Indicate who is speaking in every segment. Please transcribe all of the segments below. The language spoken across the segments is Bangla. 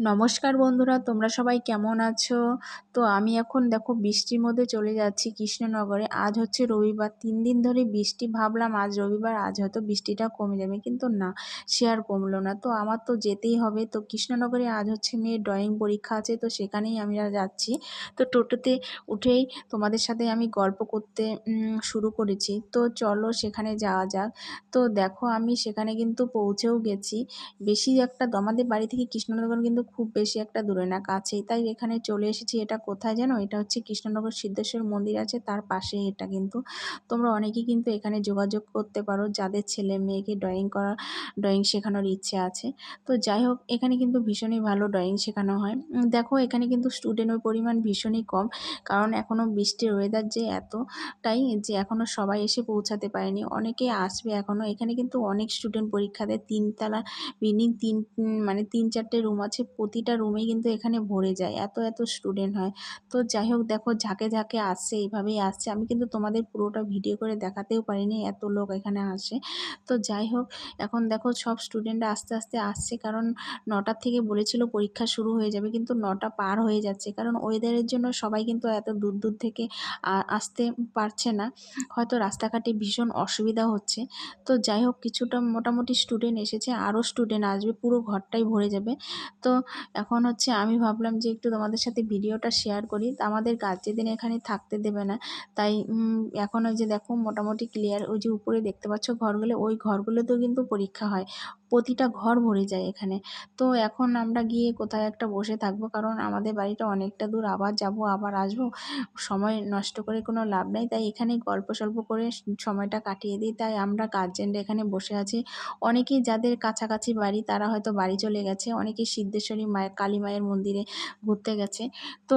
Speaker 1: নমস্কার বন্ধুরা, তোমরা সবাই কেমন আছো? তো আমি এখন দেখো বৃষ্টির মধ্যে চলে যাচ্ছি কৃষ্ণনগরে। আজ হচ্ছে রবিবার, 3 দিন ধরে বৃষ্টি, ভাবলাম আজ রবিবার, আজ হয়তো বৃষ্টিটা কমে যাবে, কিন্তু না, সে আর কমলো না। তো আমার তো যেতেই হবে। তো কৃষ্ণনগরে আজ হচ্ছে মেয়ের ড্রয়িং পরীক্ষা আছে, তো সেখানেই আমরা যাচ্ছি। তো টোটোতে উঠেই তোমাদের সাথে আমি গল্প করতে শুরু করেছি। তো চলো সেখানে যাওয়া যাক। তো দেখো আমি সেখানে কিন্তু পৌঁছেও গেছি। বেশি একটা আমাদের বাড়ি থেকে কৃষ্ণনগর কিন্তু খুব বেশি একটা দূরে না, কাছেই। তাই এখানে চলে এসেছি। এটা কোথায় জানো? এটা হচ্ছে কৃষ্ণনগর সিদ্ধেশ্বর মন্দির আছে, তার পাশেই এটা। কিন্তু তোমরা অনেকেই কিন্তু এখানে যোগাযোগ করতে পারো যাদের ছেলে মেয়েকে ড্রয়িং শেখানোর ইচ্ছে আছে। তো যাই হোক, এখানে কিন্তু ভীষণই ভালো ড্রয়িং শেখানো হয়। দেখো এখানে কিন্তু স্টুডেন্টের পরিমাণ ভীষণই কম, কারণ এখনও বৃষ্টির ওয়েদার যে এতটাই যে এখনও সবাই এসে পৌঁছাতে পারেনি, অনেকে আসবে এখনও। এখানে কিন্তু অনেক স্টুডেন্ট পরীক্ষা দেয়। 3 তলা বিল্ডিং, মানে 3-4টে রুম আছে, প্রতিটা রুমেই কিন্তু এখানে ভরে যায়, এত স্টুডেন্ট হয়। তো যাই হোক, দেখো ঝাঁকে ঝাঁকে আসছে, এইভাবেই আসছে। আমি কিন্তু তোমাদের পুরোটা ভিডিও করে দেখাতেও পারিনি, এত লোক এখানে আসে। তো যাই হোক, এখন দেখো সব স্টুডেন্টরা আস্তে আস্তে আসছে, কারণ 9টার থেকে বলেছিল পরীক্ষা শুরু হয়ে যাবে, কিন্তু 9টা পার হয়ে যাচ্ছে, কারণ ওয়েদারের জন্য সবাই কিন্তু এত দূর দূর থেকে আসতে পারছে না। হয়তো রাস্তাঘাটে ভীষণ অসুবিধা হচ্ছে। তো যাই হোক, কিছুটা মোটামুটি স্টুডেন্ট এসেছে, আরও স্টুডেন্ট আসবে, পুরো ঘরটাই ভরে যাবে। তো এখন হচ্ছে আমি ভাবলাম যে একটু তোমাদের সাথে ভিডিওটা শেয়ার করি। তা আমাদের গার্জেনদের এখানে থাকতে দেবে না, তাই এখন ওই যে দেখো মোটামুটি ক্লিয়ার, ওই যে উপরে দেখতে পাচ্ছ ঘরগুলো, ওই ঘরগুলোতেও কিন্তু পরীক্ষা হয়, প্রতিটা ঘর ভরে যায় এখানে। তো এখন আমরা গিয়ে কোথায় একটা বসে থাকবো, কারণ আমাদের বাড়িটা অনেকটা দূর, আবার যাব আবার আসবো, সময় নষ্ট করে কোনো লাভ নেই। তাই এখানেই গল্প সল্প করে সময়টা কাটিয়ে দিই। তাই আমরা গার্জেনরা এখানে বসে আছি। অনেকেই যাদের কাছাকাছি বাড়ি তারা হয়তো বাড়ি চলে গেছে, অনেকেই সিদ্ধেশ্বরী মায়ের, কালী মায়ের মন্দিরে ঘুরতে গেছে। তো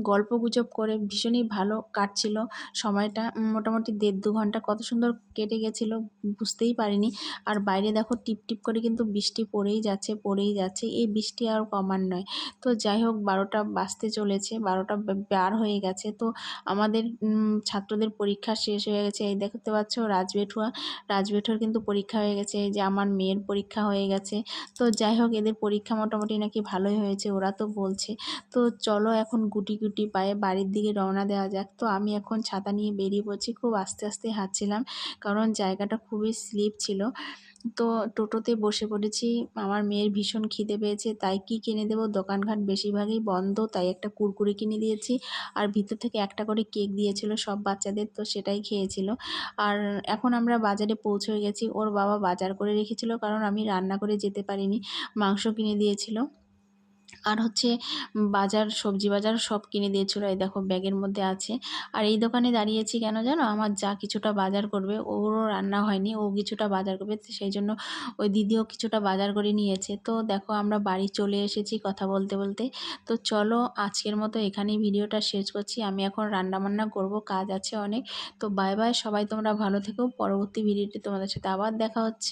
Speaker 1: গল্পগুজব করে ভীষণই ভালো কাটছিল সময়টা। মোটামুটি 1.5-2 ঘন্টা কত সুন্দর কেটে গেছিলো, বুঝতেই পারিনি। আর বাইরে দেখো টিপ টিপ করে কিন্তু বৃষ্টি পড়েই যাচ্ছে পড়েই যাচ্ছে, এই বৃষ্টি আর কমার নয়। তো যাই হোক, 12টা বাজতে চলেছে, 12টা পার হয়ে গেছে। তো আমাদের ছাত্রদের পরীক্ষা শেষ হয়ে গেছে। এই দেখতে পাচ্ছ রাজবেঠুর কিন্তু পরীক্ষা হয়ে গেছে, এই যে আমার মেয়ের পরীক্ষা হয়ে গেছে। তো যাই হোক, এদের পরীক্ষা মোটামুটি নাকি ভালোই হয়েছে, ওরা তো বলছে। তো চলো এখন গুটি গুটি পায়ে বাড়ির দিকে রওনা দেওয়া যাক। তো আমি এখন ছাতা নিয়ে বেরিয়ে পড়ছি, খুব আস্তে আস্তে হাঁটছিলাম, কারণ জায়গাটা খুবই স্লিপ ছিল। তো টোটোতে বসে পড়েছি। আমার মেয়ের ভীষণ খিদে পেয়েছে, তাই কি কিনে দেবো, দোকানঘাট বেশিরভাগই বন্ধ, তাই একটা কুরকুরে কিনে দিয়েছি। আর ভিতর থেকে একটা করে কেক দিয়েছিল সব বাচ্চাদের, তো সেটাই খেয়েছিল। আর এখন আমরা বাজারে পৌঁছে গেছি। ওর বাবা বাজার করে রেখেছিল, কারণ আমি রান্না করে যেতে পারিনি, মাংস কিনে দিয়েছিল। আর হচ্ছে সবজি বাজার সব কিনে দিয়েছিল, এই দেখো ব্যাগের মধ্যে আছে। আর এই দোকানে দাঁড়িয়েছি কেন জানো? আমার যা কিছুটা বাজার করবে, ওরও রান্না হয়নি, ও কিছুটা বাজার করবে, তো সেই জন্য ওই দিদিও কিছুটা বাজার করে নিয়েছে। তো দেখো আমরা বাড়ি চলে এসেছি কথা বলতে বলতে। তো চলো আজকের মতো এখানেই ভিডিওটা শেষ করছি। আমি এখন রান্না বান্না করব, কাজ আছে অনেক। তো বাই বাই সবাই, তোমরা ভালো থেকো। পরবর্তী ভিডিওতে তোমাদের সাথে আবার দেখা হচ্ছে।